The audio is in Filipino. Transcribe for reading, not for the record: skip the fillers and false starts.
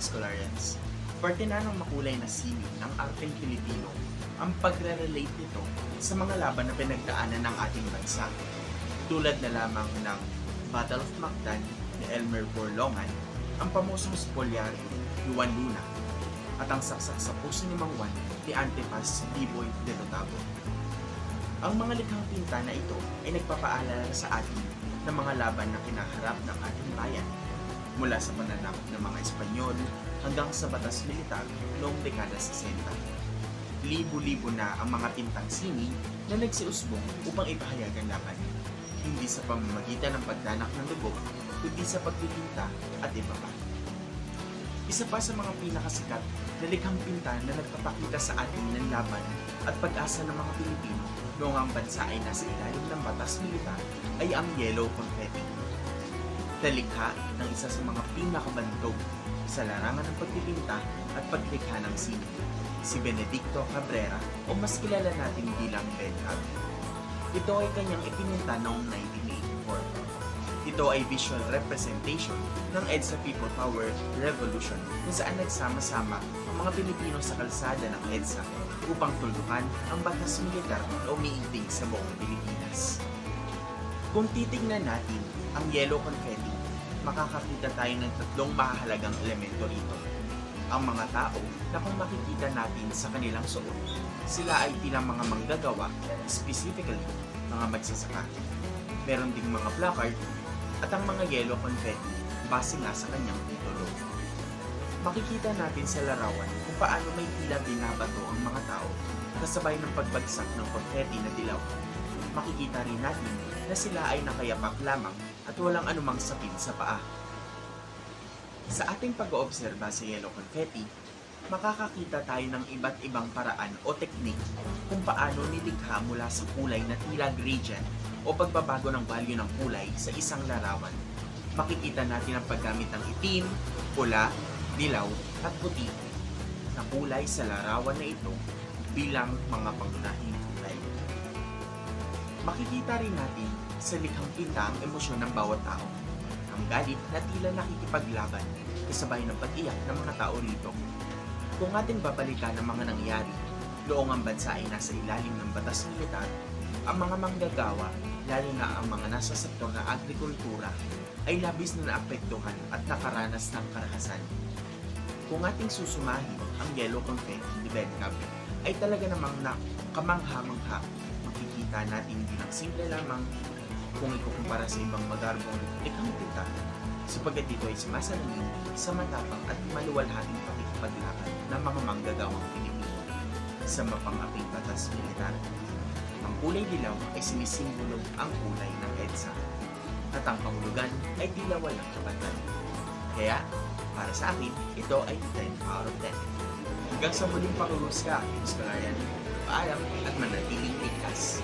Escolarians. Parte na ng makulay na sining ng arteng Pilipino ang pagre-relate nito sa mga laban na pinagdaanan ng ating bansa. Tulad na lamang ng Battle of Mactan ni Elmer Borlongan, ang pamosong spolyaryo ni Juan Luna, at ang saksak sa puso ni Mang Juan ni Antipas Biboy de Totabo. Ang mga likhang pinta na ito ay nagpapaalala sa atin ng mga laban na kinaharap ng ating bayan, mula sa pananakop ng mga Espanyol hanggang sa batas militar noong dekada 60. Libo-libo na ang mga pintang sining na nagsiusbong upang ipahayag ang laban, hindi sa pamamagitan ng pagdanak ng dugo, kundi sa pagpipinta at iba pa. Isa pa sa mga pinakasikat na likhang pinta na nagpapakita sa atin ng laban at pag-asa ng mga Pilipino noong ang bansa ay nasa ilalim ng batas militar ay ang Yellow Confetti. Nalikha ng isa sa mga pinakabantog sa larangan ng pagpipinta at paglikha ng sining, si Benedicto Cabrera o mas kilala natin bilang Ben Cab. Ito ay kanyang ipininta noong 1984. Ito ay visual representation ng EDSA People Power Revolution kung saan nagsama-sama ang mga Pilipino sa kalsada ng EDSA upang tuldukan ang batas militar na umiigting sa buong Pilipinas. Kung titignan natin ang Yellow Confetti, makakakita tayo ng tatlong mahalagang elemento rito. Ang mga tao na kung makikita natin sa kanilang suot, sila ay tila mga manggagawa, specifically mga magsasaka. Meron ding mga placard at ang mga yellow confetti base nga sa kanyang titulo. Makikita natin sa larawan kung paano may tila binabato ang mga tao kasabay ng pagbagsak ng confetti na dilaw. Makikita rin natin na sila ay nakayapak lamang at walang anumang sapid sa paa. Sa ating pag-oobserba sa yellow confetti, makakakita tayo ng iba't ibang paraan o teknik kung paano nilikha mula sa kulay na tila gradient o pagbabago ng value ng kulay sa isang larawan. Makikita natin ang paggamit ng itim, pula, dilaw at puti na kulay sa larawan na ito bilang mga pangunahing kulay. Makikita rin natin sa likhang pinta ang emosyon ng bawat tao. Ang galit na tila nakikipaglaban kasabay ng pag-iyak ng mga tao rito. Kung ating babalikan ang mga nangyari, noong ang bansa ay nasa ilalim ng batas militar, ang mga manggagawa, lalo na ang mga nasa sektor ng agrikultura, ay labis na naapektuhan at nakaranas ng karahasan. Kung ating susumahin ang Yellow Confetti ni Ben Cab, ay talaga namang kamangha-mangha. Makikita natin bilang simple lamang kung ikukumpara sa ibang magarbong likhang pinta, sapagkat ito ay sumasalamin sa matapang at maluwalhating pakikipaglakad ng mga manggagawang Pilipino sa mapangaping batas militar. Ang kulay dilaw ay sinisimbolo ang kulay ng EDSA at ang kahulugan ay tila walang kapatan. Kaya, para sa akin, ito ay 10 out of 10. Hanggang sa muling pakulusga, Escolarian, paalam at manatiling ligtas.